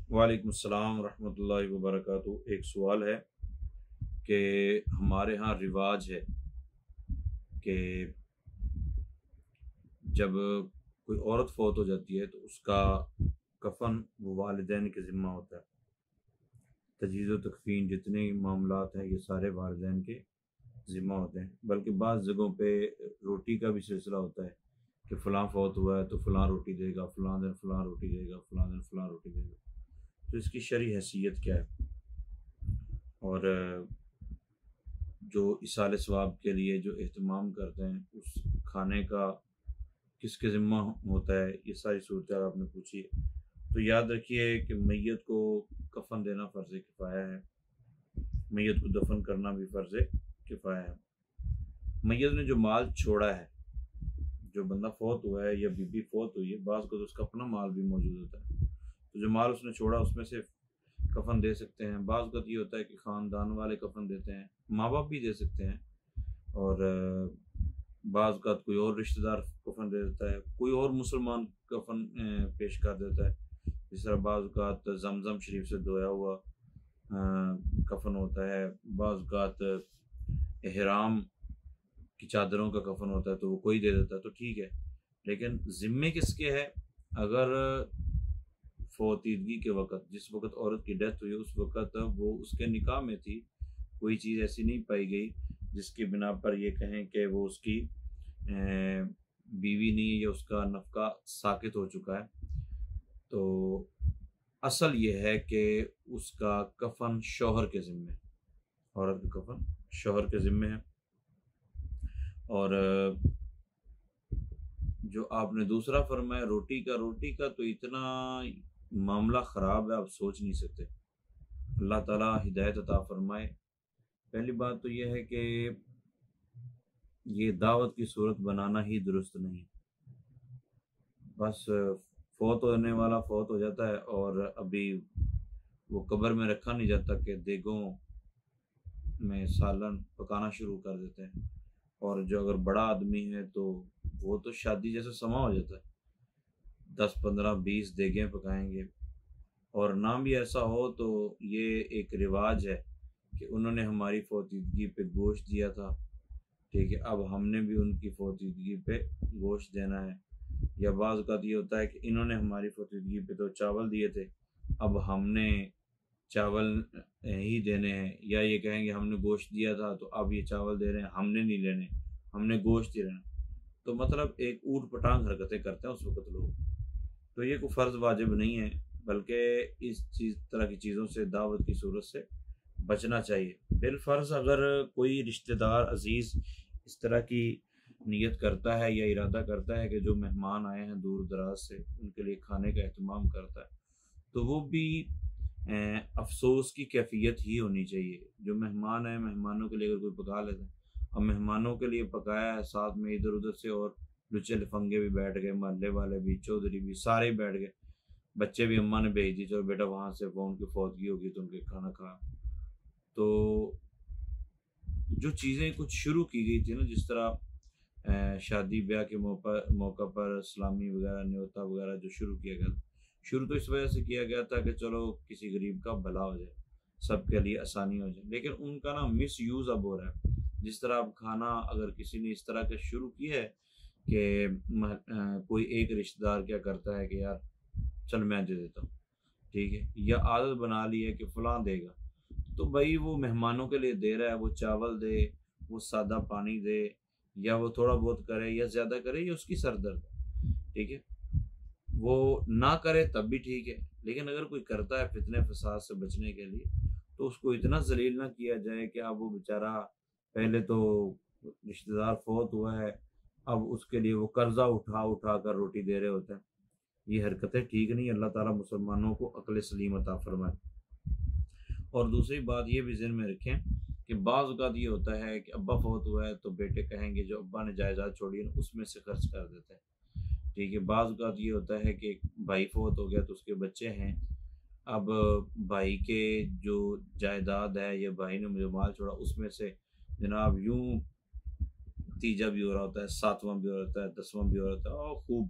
وعلیکم السلام ورحمۃ اللہ وبرکاتہ۔ ایک سوال ہے کہ ہمارے ہاں رواج ہے کہ جب کوئی عورت فوت ہو جاتی ہے تو اس کا کفن وہ والدین کے ذمہ ہوتا ہے۔ تجہیز و تکفین جتنے معاملات ہیں یہ سارے والدین کے ذمہ ہوتے ہیں، بلکہ بعض جگہوں پہ روٹی کا بھی سلسلہ ہوتا ہے کہ فلاں فوت ہوا ہے تو فلاں روٹی دے گا، فلاں دن فلاں روٹی دے گا، فلاں دن فلاں روٹی دے گا۔ تو اس کی شرعی حیثیت کیا ہے؟ اور جو اصال ثواب کے لیے جو اہتمام کرتے ہیں اس کھانے کا کس کے ذمہ ہوتا ہے، یہ ساری صورتحال آپ نے پوچھی ہے۔ تو یاد رکھیے کہ میت کو کفن دینا فرض کفایہ ہے، میت کو دفن کرنا بھی فرض کفایہ ہے۔ میت نے جو مال چھوڑا ہے، جو بندہ فوت ہوا ہے یا بی فوت ہوئی ہے، بعض کو تو اس کا اپنا مال بھی موجود ہوتا ہے، تو جو مال اس نے چھوڑا اس میں سے کفن دے سکتے ہیں۔ بعض کا یہ ہوتا ہے کہ خاندان والے کفن دیتے ہیں، ماں باپ بھی دے سکتے ہیں، اور بعض کا کوئی اور رشتہ دار کفن دے دیتا ہے، کوئی اور مسلمان کفن پیش کر دیتا ہے۔ جس طرح بعض اوقات زمزم شریف سے دھویا ہوا کفن ہوتا ہے، بعض اوقات احرام کی چادروں کا کفن ہوتا ہے تو وہ کوئی دے دیتا ہے، تو ٹھیک ہے۔ لیکن ذمے کس کے ہے؟ اگر فوتیدگی کے وقت، جس وقت عورت کی ڈیتھ ہوئی اس وقت وہ اس کے نکاح میں تھی، کوئی چیز ایسی نہیں پائی گئی جس کی بنا پر یہ کہیں کہ وہ اس کی بیوی نہیں، یا اس کا نفقہ ساقط ہو چکا ہے، تو اصل یہ ہے کہ اس کا کفن شوہر کے ذمے ہے، عورت کا کفن شوہر کے ذمے ہے۔ اور جو آپ نے دوسرا فرمایا روٹی کا تو اتنا معاملہ خراب ہے آپ سوچ نہیں سکتے۔ اللہ تعالیٰ ہدایت عطا فرمائے۔ پہلی بات تو یہ ہے کہ یہ دعوت کی صورت بنانا ہی درست نہیں، بس فوت ہونے والا فوت ہو جاتا ہے اور ابھی وہ قبر میں رکھا نہیں جاتا کہ دیگوں میں سالن پکانا شروع کر دیتے ہیں، اور جو اگر بڑا آدمی ہے تو وہ تو شادی جیسا سما ہو جاتا ہے، 10 15 20 دیگیں پکائیں گے۔ اور نہ بھی ایسا ہو تو یہ ایک رواج ہے کہ انہوں نے ہماری فوتیدگی پہ گوشت دیا تھا، ٹھیک ہے، اب ہم نے بھی ان کی فوتیدگی پہ گوشت دینا ہے۔ یا بعض اوقات یہ ہوتا ہے کہ انہوں نے ہماری فوتیدگی پہ تو چاول دیے تھے، اب ہم نے چاول ہی دینے ہیں، یا یہ کہیں گے ہم نے گوشت دیا تھا تو اب یہ چاول دے رہے ہیں، ہم نے نہیں لینے، ہم نے گوشت ہی لینا۔ تو مطلب ایک اوٹ پٹانگ حرکتیں کرتے ہیں اس وقت لوگ۔ تو یہ کوئی فرض واجب نہیں ہے، بلکہ اس طرح کی چیزوں سے دعوت کی صورت سے بچنا چاہیے۔ بالفرض اگر کوئی رشتہ دار عزیز اس طرح کی نیت کرتا ہے یا ارادہ کرتا ہے کہ جو مہمان آئے ہیں دور دراز سے ان کے لیے کھانے کا اہتمام کرتا ہے، تو وہ بھی افسوس کی کیفیت ہی ہونی چاہیے۔ جو مہمان ہیں مہمانوں کے لیے اگر کوئی پکا لیتا ہے، اب مہمانوں کے لیے پکایا ہے، ساتھ میں ادھر ادھر سے اور لچے لفنگے بھی بیٹھ گئے، محلے والے بھی، چودھری بھی، سارے بیٹھ گئے، بچے بھی اماں نے بھیج دی چلو بیٹا وہاں سے ان کی فوتگی ہوگی تو ان کے کھانا کھا۔ تو جو چیزیں کچھ شروع کی گئی تھی نا، جس طرح شادی بیاہ کے موقع پر اسلامی وغیرہ نیوتا وغیرہ جو شروع کیا گیا، شروع تو اس وجہ سے کیا گیا تھا کہ چلو کسی غریب کا بھلا ہو جائے، سب کے لیے آسانی ہو جائے، لیکن ان کا نا مس یوز اب ہو رہا ہے۔ جس طرح اب کھانا اگر کسی نے اس طرح کا شروع کیا ہے کہ کوئی ایک رشتہ دار کیا کرتا ہے کہ یار چل میں دے دیتا ہوں، ٹھیک ہے، یا عادت بنا لی ہے کہ فلاں دے گا، تو بھائی وہ مہمانوں کے لیے دے رہا ہے، وہ چاول دے، وہ سادہ پانی دے، یا وہ تھوڑا بہت کرے یا زیادہ کرے، یہ اس کی سردرد ہے، ٹھیک ہے، وہ نہ کرے تب بھی ٹھیک ہے، لیکن اگر کوئی کرتا ہے فتنے فساد سے بچنے کے لیے تو اس کو اتنا ذلیل نہ کیا جائے کہ اب وہ بیچارہ پہلے تو رشتہ دار فوت ہوا ہے، اب اس کے لیے وہ قرضہ اٹھا اٹھا کر روٹی دے رہے ہوتے ہیں۔ یہ حرکتیں ٹھیک نہیں، اللہ تعالیٰ مسلمانوں کو عقل سلیم عطا فرمائے۔ اور دوسری بات یہ بھی ذہن میں رکھیں کہ بعض اوقات یہ ہوتا ہے کہ ابا فوت ہوا ہے تو بیٹے کہیں گے جو ابا نے جائیداد چھوڑی ہے نا اس میں سے خرچ کر دیتے ہیں، ٹھیک ہے۔ بعض اوقات یہ ہوتا ہے کہ بھائی فوت ہو گیا تو اس کے بچے ہیں، اب بھائی کے جو جائیداد ہے یا بھائی نے مجھے مال چھوڑا اس میں سے جناب یوں تیجا بھی ہو رہا ہوتا ہے، 7واں بھی ہو رہا ہوتا ہے، 10واں بھی ہو رہا ہوتا ہے، اور خوب